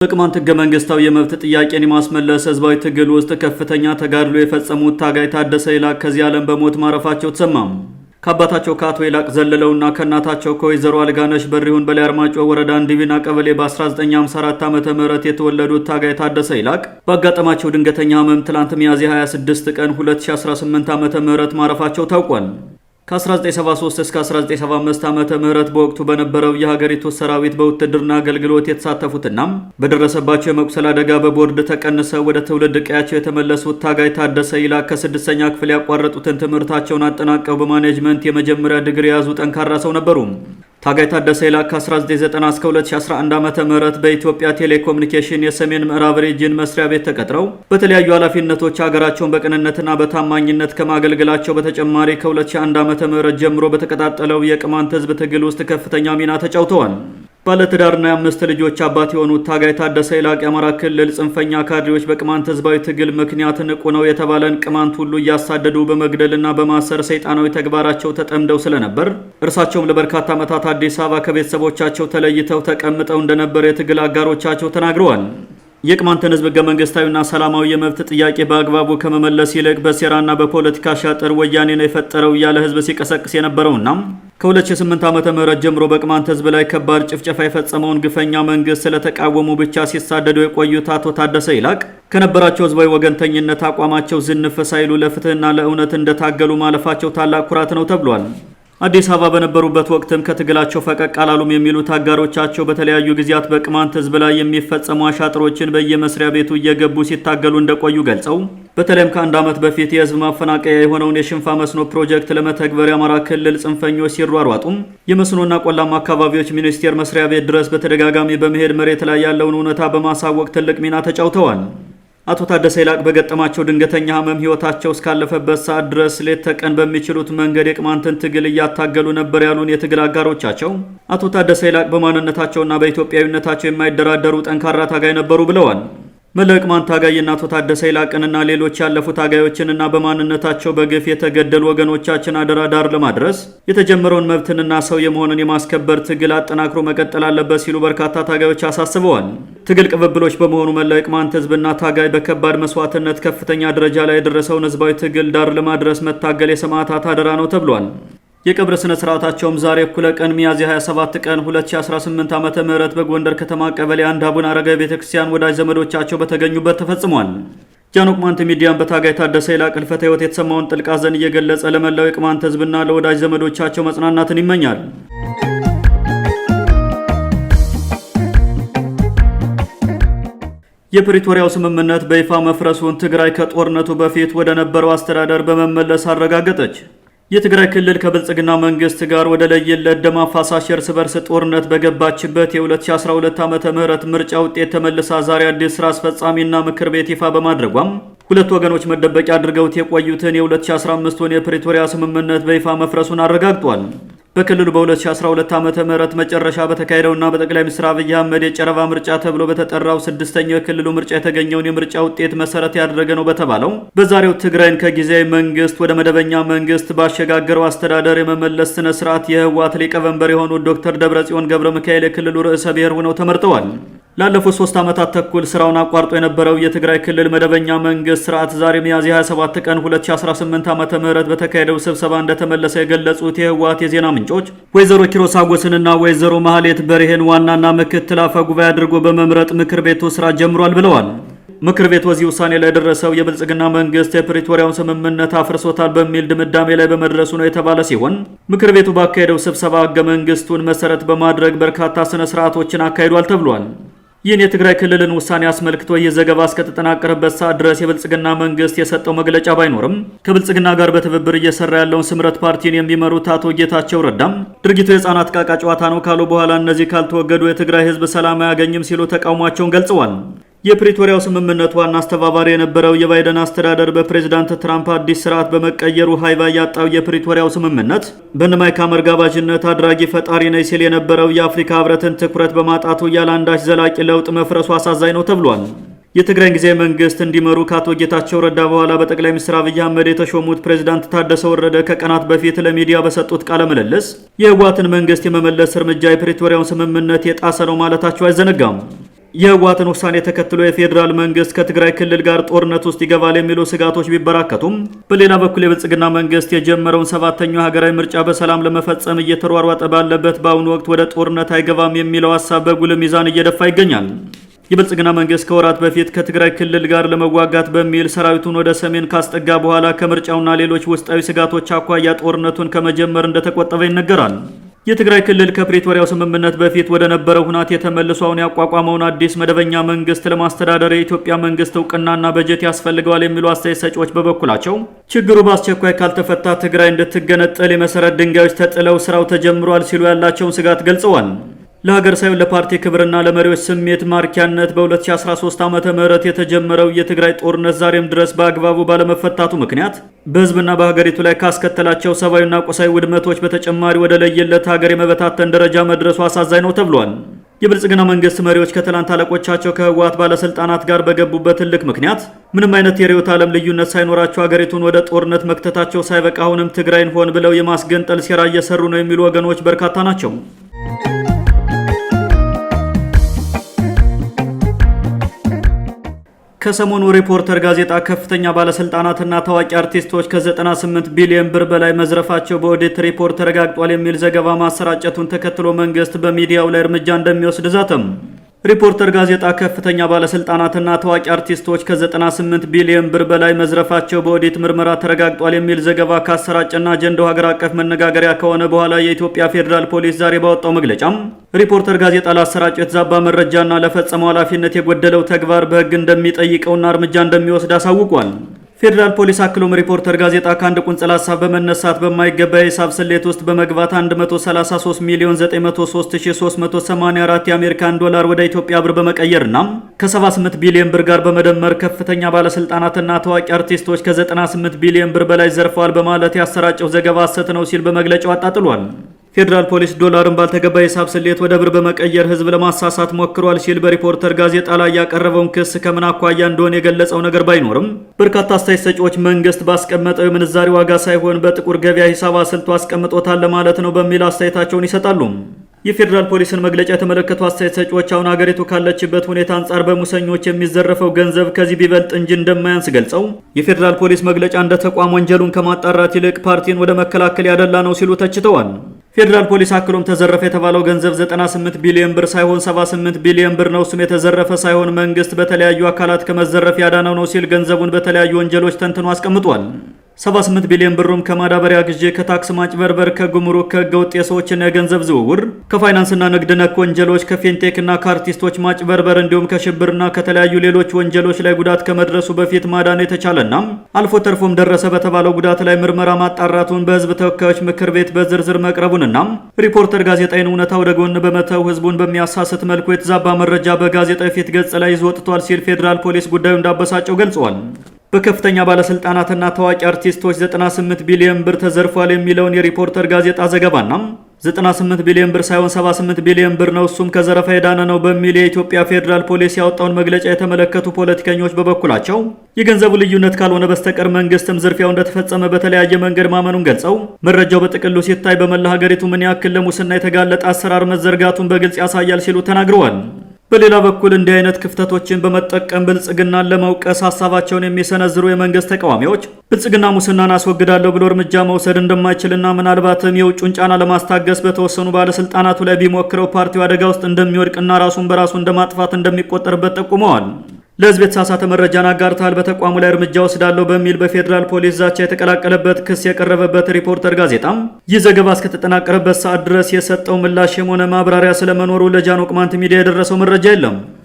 በቅማንት ህገ መንግስታዊ የመብት ጥያቄን የማስመለስ ህዝባዊ ትግል ውስጥ ከፍተኛ ተጋድሎ የፈጸሙት ታጋይ ታደሰ ይላቅ ከዚህ ዓለም በሞት ማረፋቸው ተሰማም። ከአባታቸው ከአቶ ይላቅ ዘለለውና ከእናታቸው ከወይዘሮ አልጋነሽ በሪሁን በላይ አርማጭሆ ወረዳ እንዲቢና ቀበሌ በ1954 ዓ.ም የተወለዱት ታጋይ ታደሰ ይላቅ ባጋጠማቸው ድንገተኛ ህመም ትላንት ሚያዝያ 26 ቀን 2018 ዓ.ም ማረፋቸው ታውቋል። ከ1973 እስከ 1975 ዓመተ ምህረት በወቅቱ በነበረው የሀገሪቱ ሰራዊት በውትድርና አገልግሎት የተሳተፉትና በደረሰባቸው የመቁሰል አደጋ በቦርድ ተቀንሰው ወደ ትውልድ ቀያቸው የተመለሱት ታጋይ ታደሰ ይላቅ ከ6ኛ ክፍል ያቋረጡትን ትምህርታቸውን አጠናቀው በማኔጅመንት የመጀመሪያ ዲግሪ የያዙ ጠንካራ ሰው ነበሩ። ታጋይ ታደሰ ይላቅ ከ1990 እስከ 2011 ዓ.ም በኢትዮጵያ ቴሌኮሙኒኬሽን የሰሜን ምዕራብ ሪጅን መስሪያ ቤት ተቀጥረው በተለያዩ ኃላፊነቶች ሀገራቸውን በቅንነትና በታማኝነት ከማገልገላቸው በተጨማሪ ከ2001 ዓ.ም ጀምሮ በተቀጣጠለው የቅማንት ህዝብ ትግል ውስጥ ከፍተኛ ሚና ተጫውተዋል። ባለትዳርና የአምስት ልጆች አባት የሆኑት ታጋይ ታደሰ ይላቅ የአማራ ክልል ጽንፈኛ ካድሬዎች በቅማንት ህዝባዊ ትግል ምክንያት ንቁ ነው የተባለን ቅማንት ሁሉ እያሳደዱ በመግደልና በማሰር ሰይጣናዊ ተግባራቸው ተጠምደው ስለነበር እርሳቸውም ለበርካታ ዓመታት አዲስ አበባ ከቤተሰቦቻቸው ተለይተው ተቀምጠው እንደነበር የትግል አጋሮቻቸው ተናግረዋል። የቅማንትን ህዝብ ህገ መንግስታዊና ሰላማዊ የመብት ጥያቄ በአግባቡ ከመመለስ ይልቅ በሴራና በፖለቲካ ሻጥር ወያኔ ነው የፈጠረው እያለ ህዝብ ሲቀሰቅስ የነበረውና ከ2008 ዓ.ም ጀምሮ በቅማንት ህዝብ ላይ ከባድ ጭፍጨፋ የፈጸመውን ግፈኛ መንግስት ስለተቃወሙ ብቻ ሲሳደዱ የቆዩት አቶ ታደሰ ይላቅ ከነበራቸው ህዝባዊ ወገንተኝነት አቋማቸው ዝንፍ ሳይሉ ለፍትህና ለእውነት እንደታገሉ ማለፋቸው ታላቅ ኩራት ነው ተብሏል። አዲስ አበባ በነበሩበት ወቅትም ከትግላቸው ፈቀቅ አላሉም የሚሉት አጋሮቻቸው በተለያዩ ጊዜያት በቅማንት ህዝብ ላይ የሚፈጸሙ አሻጥሮችን በየመስሪያ ቤቱ እየገቡ ሲታገሉ እንደቆዩ ገልጸው በተለይም ከአንድ ዓመት በፊት የህዝብ ማፈናቀያ የሆነውን የሽንፋ መስኖ ፕሮጀክት ለመተግበር የአማራ ክልል ጽንፈኞች ሲሯሯጡም የመስኖና ቆላማ አካባቢዎች ሚኒስቴር መስሪያ ቤት ድረስ በተደጋጋሚ በመሄድ መሬት ላይ ያለውን እውነታ በማሳወቅ ትልቅ ሚና ተጫውተዋል። አቶ ታደሰ ይላቅ በገጠማቸው ድንገተኛ ህመም ህይወታቸው እስካለፈበት ሰዓት ድረስ ሌት ተቀን በሚችሉት መንገድ የቅማንትን ትግል እያታገሉ ነበር ያሉን የትግል አጋሮቻቸው አቶ ታደሰ ይላቅ በማንነታቸውና በኢትዮጵያዊነታቸው የማይደራደሩ ጠንካራ ታጋይ ነበሩ ብለዋል። መላው ቅማንት ታጋይና አቶ ታደሰ ይላቅንና ሌሎች ያለፉ ታጋዮችንና በማንነታቸው በግፍ የተገደሉ ወገኖቻችን አደራ ዳር ለማድረስ የተጀመረውን መብትንና ሰው የመሆንን የማስከበር ትግል አጠናክሮ መቀጠል አለበት ሲሉ በርካታ ታጋዮች አሳስበዋል። ትግል ቅብብሎች በመሆኑ መላው ቅማንት ህዝብና ታጋይ በከባድ መስዋዕትነት ከፍተኛ ደረጃ ላይ የደረሰውን ህዝባዊ ትግል ዳር ለማድረስ መታገል የሰማዕታት አደራ ነው ተብሏል። የቀብር ስነ ስርዓታቸውም ዛሬ እኩለ ቀን ሚያዝያ 27 ቀን 2018 ዓ.ም በጎንደር ከተማ ቀበሌ 1 አቡነ አረጋዊ ቤተክርስቲያን ወዳጅ ዘመዶቻቸው በተገኙበት ተፈጽሟል። ጃኖ ቅማንት ሚዲያም በታጋይ ታደሰ ይላቅ ህልፈተ ህይወት የተሰማውን ጥልቅ ሐዘን እየገለጸ ለመላው የቅማንት ህዝብና ለወዳጅ ዘመዶቻቸው መጽናናትን ይመኛል። የፕሪቶሪያው ስምምነት በይፋ መፍረሱን ትግራይ ከጦርነቱ በፊት ወደ ነበረው አስተዳደር በመመለስ አረጋገጠች። የትግራይ ክልል ከብልጽግና መንግስት ጋር ወደ ለየለት ደም አፋሳሽ እርስ በርስ ጦርነት በገባችበት የ2012 ዓመተ ምህረት ምርጫ ውጤት ተመልሳ ዛሬ አዲስ ስራ አስፈጻሚና ምክር ቤት ይፋ በማድረጓም ሁለት ወገኖች መደበቂያ አድርገውት የቆዩትን የ2015ን የፕሪቶሪያ ስምምነት በይፋ መፍረሱን አረጋግጧል። በክልሉ በ2012 ዓመተ ምህረት መጨረሻ በተካሄደውና በጠቅላይ ሚኒስትር አብይ አህመድ የጨረባ ምርጫ ተብሎ በተጠራው ስድስተኛው የክልሉ ምርጫ የተገኘውን የምርጫ ውጤት መሰረት ያደረገ ነው በተባለው በዛሬው ትግራይን ከጊዜያዊ መንግስት ወደ መደበኛ መንግስት ባሸጋገረው አስተዳደር የመመለስ ስነ ስርዓት የህወሓት ሊቀመንበር የሆኑት ዶክተር ደብረጽዮን ገብረ ሚካኤል የክልሉ ርዕሰ ብሔር ሆነው ተመርጠዋል። ላለፉት 3 ዓመታት ተኩል ስራውን አቋርጦ የነበረው የትግራይ ክልል መደበኛ መንግስት ስርዓት ዛሬ ሚያዝያ 27 ቀን 2018 ዓመተ ምህረት በተካሄደው ስብሰባ እንደተመለሰ የገለጹት የህወሓት የዜና ምንጮች ወይዘሮ ኪሮስ አጎስንና ወይዘሮ ማህሌት በርሄን ዋናና ምክትል አፈ ጉባኤ አድርጎ በመምረጥ ምክር ቤቱ ስራ ጀምሯል ብለዋል። ምክር ቤቱ በዚህ ውሳኔ ላይ ደረሰው የብልጽግና መንግስት የፕሪቶሪያውን ስምምነት አፍርሶታል በሚል ድምዳሜ ላይ በመድረሱ ነው የተባለ ሲሆን ምክር ቤቱ ባካሄደው ስብሰባ ህገ መንግስቱን መሰረት በማድረግ በርካታ ስነ ስርዓቶችን አካሂዷል ተብሏል። ይህን የትግራይ ክልልን ውሳኔ አስመልክቶ ይህ ዘገባ እስከተጠናቀረበት ሰዓት ድረስ የብልጽግና መንግስት የሰጠው መግለጫ ባይኖርም ከብልጽግና ጋር በትብብር እየሰራ ያለውን ስምረት ፓርቲን የሚመሩት አቶ ጌታቸው ረዳም ድርጊቱ የህፃናት ዕቃ ጨዋታ ነው ካሉ በኋላ እነዚህ ካልተወገዱ የትግራይ ህዝብ ሰላም አያገኝም ሲሉ ተቃውሟቸውን ገልጸዋል። የፕሪቶሪያው ስምምነት ዋና አስተባባሪ የነበረው የባይደን አስተዳደር በፕሬዝዳንት ትራምፕ አዲስ ስርዓት በመቀየሩ ሃይባ ያጣው የፕሪቶሪያው ስምምነት በማይክ ሐመር ጋባዥነት አድራጊ ፈጣሪ ነኝ ሲል የነበረው የአፍሪካ ህብረትን ትኩረት በማጣቱ ያለ አንዳች ዘላቂ ለውጥ መፍረሱ አሳዛኝ ነው ተብሏል። የትግራይ ጊዜያዊ መንግስት እንዲመሩ ከአቶ ጌታቸው ረዳ በኋላ በጠቅላይ ሚኒስትር አብይ አህመድ የተሾሙት ፕሬዝዳንት ታደሰ ወረደ ከቀናት በፊት ለሚዲያ በሰጡት ቃለ ምልልስ የህወሓትን መንግስት የመመለስ እርምጃ የፕሪቶሪያውን ስምምነት የጣሰ ነው ማለታቸው አይዘነጋም። የህወሓትን ውሳኔ ተከትሎ የፌዴራል መንግስት ከትግራይ ክልል ጋር ጦርነት ውስጥ ይገባል የሚሉ ስጋቶች ቢበራከቱም በሌላ በኩል የብልጽግና መንግስት የጀመረውን 7ኛው ሀገራዊ ምርጫ በሰላም ለመፈጸም እየተሯሯጠ ባለበት በአሁኑ ወቅት ወደ ጦርነት አይገባም የሚለው ሀሳብ በጉልህ ሚዛን እየደፋ ይገኛል። የብልጽግና መንግስት ከወራት በፊት ከትግራይ ክልል ጋር ለመዋጋት በሚል ሰራዊቱን ወደ ሰሜን ካስጠጋ በኋላ ከምርጫውና ሌሎች ውስጣዊ ስጋቶች አኳያ ጦርነቱን ከመጀመር እንደተቆጠበ ይነገራል። የትግራይ ክልል ከፕሪቶሪያው ስምምነት በፊት ወደ ነበረው ሁናቴ ተመልሶ አሁን ያቋቋመውን አዲስ መደበኛ መንግስት ለማስተዳደር የኢትዮጵያ መንግስት እውቅናና በጀት ያስፈልገዋል የሚሉ አስተያየት ሰጪዎች በበኩላቸው ችግሩ በአስቸኳይ ካልተፈታ ትግራይ እንድትገነጠል የመሰረት ድንጋዮች ተጥለው ስራው ተጀምሯል ሲሉ ያላቸውን ስጋት ገልጸዋል። ለሀገር ሳይሆን ለፓርቲ ክብርና ለመሪዎች ስሜት ማርኪያነት በ2013 ዓ.ም የተጀመረው የትግራይ ጦርነት ዛሬም ድረስ በአግባቡ ባለመፈታቱ ምክንያት በህዝብና በሀገሪቱ ላይ ካስከተላቸው ሰብአዊና ቁሳዊ ውድመቶች በተጨማሪ ወደ ለየለት ሀገር የመበታተን ደረጃ መድረሱ አሳዛኝ ነው ተብሏል። የብልጽግና መንግስት መሪዎች ከትላንት አለቆቻቸው ከህወሓት ባለስልጣናት ጋር በገቡበት እልክ ምክንያት ምንም አይነት የርዕዮተ ዓለም ልዩነት ሳይኖራቸው ሀገሪቱን ወደ ጦርነት መክተታቸው ሳይበቃ አሁንም ትግራይን ሆን ብለው የማስገንጠል ሴራ እየሰሩ ነው የሚሉ ወገኖች በርካታ ናቸው። ከሰሞኑ ሪፖርተር ጋዜጣ ከፍተኛ ባለስልጣናትና ታዋቂ አርቲስቶች ከ98 ቢሊዮን ብር በላይ መዝረፋቸው በኦዲት ሪፖርት ተረጋግጧል የሚል ዘገባ ማሰራጨቱን ተከትሎ መንግስት በሚዲያው ላይ እርምጃ እንደሚወስድ ዛተም። ሪፖርተር ጋዜጣ ከፍተኛ ባለስልጣናትና ታዋቂ አርቲስቶች ከ98 ቢሊዮን ብር በላይ መዝረፋቸው በኦዲት ምርመራ ተረጋግጧል የሚል ዘገባ ካሰራጨና አጀንዳው ሀገር አቀፍ መነጋገሪያ ከሆነ በኋላ የኢትዮጵያ ፌዴራል ፖሊስ ዛሬ ባወጣው መግለጫም ሪፖርተር ጋዜጣ ላሰራጨው የተዛባ መረጃና ለፈጸመው ኃላፊነት የጎደለው ተግባር በሕግ እንደሚጠይቀውና እርምጃ እንደሚወስድ አሳውቋል። ፌዴራል ፖሊስ አክሎም ሪፖርተር ጋዜጣ ከአንድ ቁንጽል ሀሳብ በመነሳት በማይገባ የሂሳብ ስሌት ውስጥ በመግባት 133,903,384 የአሜሪካን ዶላር ወደ ኢትዮጵያ ብር በመቀየርና ከ78 ቢሊዮን ብር ጋር በመደመር ከፍተኛ ባለስልጣናትና ታዋቂ አርቲስቶች ከ98 ቢሊዮን ብር በላይ ዘርፈዋል በማለት ያሰራጨው ዘገባ ሐሰት ነው ሲል በመግለጫው አጣጥሏል። ፌዴራል ፖሊስ ዶላርን ባልተገባ የሂሳብ ስሌት ወደ ብር በመቀየር ህዝብ ለማሳሳት ሞክሯል ሲል በሪፖርተር ጋዜጣ ላይ ያቀረበውን ክስ ከምን አኳያ እንደሆነ የገለጸው ነገር ባይኖርም በርካታ አስተያየት ሰጪዎች መንግስት ባስቀመጠው የምንዛሬ ዋጋ ሳይሆን በጥቁር ገበያ ሂሳብ አስልቶ አስቀምጦታል ለማለት ነው በሚል አስተያየታቸውን ይሰጣሉ። የፌዴራል ፖሊስን መግለጫ የተመለከቱ አስተያየት ሰጪዎች አሁን ሀገሪቱ ካለችበት ሁኔታ አንጻር በሙሰኞች የሚዘረፈው ገንዘብ ከዚህ ቢበልጥ እንጂ እንደማያንስ ገልጸው የፌዴራል ፖሊስ መግለጫ እንደ ተቋም ወንጀሉን ከማጣራት ይልቅ ፓርቲን ወደ መከላከል ያደላ ነው ሲሉ ተችተዋል። ፌዴራል ፖሊስ አክሎም ተዘረፈ የተባለው ገንዘብ 98 ቢሊዮን ብር ሳይሆን 78 ቢሊዮን ብር ነው። እሱም የተዘረፈ ሳይሆን መንግስት በተለያዩ አካላት ከመዘረፍ ያዳነው ነው ሲል ገንዘቡን በተለያዩ ወንጀሎች ተንትኖ አስቀምጧል። 78 ቢሊዮን ብሩም ከማዳበሪያ ግዢ፣ ከታክስ ማጭበርበር፣ ከጉምሩክ፣ ከህገወጥ የሰዎችና የገንዘብ ዝውውር፣ ከፋይናንስና ንግድ ነክ ወንጀሎች፣ ከፊንቴክና ከአርቲስቶች ማጭበርበር እንዲሁም ከሽብርና ከተለያዩ ሌሎች ወንጀሎች ላይ ጉዳት ከመድረሱ በፊት ማዳን የተቻለና አልፎ ተርፎም ደረሰ በተባለው ጉዳት ላይ ምርመራ ማጣራቱን በህዝብ ተወካዮች ምክር ቤት በዝርዝር መቅረቡንና ሪፖርተር ጋዜጣዊን እውነታ ወደ ጎን በመተው ህዝቡን በሚያሳስት መልኩ የተዛባ መረጃ በጋዜጣዊ ፊት ገጽ ላይ ይዞ ወጥቷል ሲል ፌዴራል ፖሊስ ጉዳዩ እንዳበሳጨው ገልጿል። በከፍተኛ ባለስልጣናትና ታዋቂ አርቲስቶች 98 ቢሊዮን ብር ተዘርፏል የሚለውን የሪፖርተር ጋዜጣ ዘገባና 98 ቢሊዮን ብር ሳይሆን 78 ቢሊዮን ብር ነው እሱም ከዘረፋ የዳነ ነው በሚል የኢትዮጵያ ፌዴራል ፖሊስ ያወጣውን መግለጫ የተመለከቱ ፖለቲከኞች በበኩላቸው የገንዘቡ ልዩነት ካልሆነ በስተቀር መንግስትም ዝርፊያው እንደተፈጸመ በተለያየ መንገድ ማመኑን ገልጸው መረጃው በጥቅሉ ሲታይ በመላ ሀገሪቱ ምን ያክል ለሙስና የተጋለጠ አሰራር መዘርጋቱን በግልጽ ያሳያል ሲሉ ተናግረዋል። በሌላ በኩል እንዲህ አይነት ክፍተቶችን በመጠቀም ብልጽግናን ለመውቀስ ሀሳባቸውን የሚሰነዝሩ የመንግስት ተቃዋሚዎች ብልጽግና ሙስናን አስወግዳለሁ ብሎ እርምጃ መውሰድ እንደማይችልና ምናልባትም የውጩን ጫና ለማስታገስ በተወሰኑ ባለስልጣናቱ ላይ ቢሞክረው ፓርቲው አደጋ ውስጥ እንደሚወድቅና ራሱን በራሱ እንደማጥፋት እንደሚቆጠርበት ጠቁመዋል። ለህዝብ የተሳሳተ መረጃን አጋርተዋል፣ በተቋሙ ላይ እርምጃ ወስዳለሁ በሚል በፌዴራል ፖሊስ ዛቻ የተቀላቀለበት ክስ የቀረበበት ሪፖርተር ጋዜጣም ይህ ዘገባ እስከተጠናቀረበት ሰዓት ድረስ የሰጠው ምላሽም ሆነ ማብራሪያ ስለመኖሩ ለጃን ቅማንት ሚዲያ የደረሰው መረጃ የለም።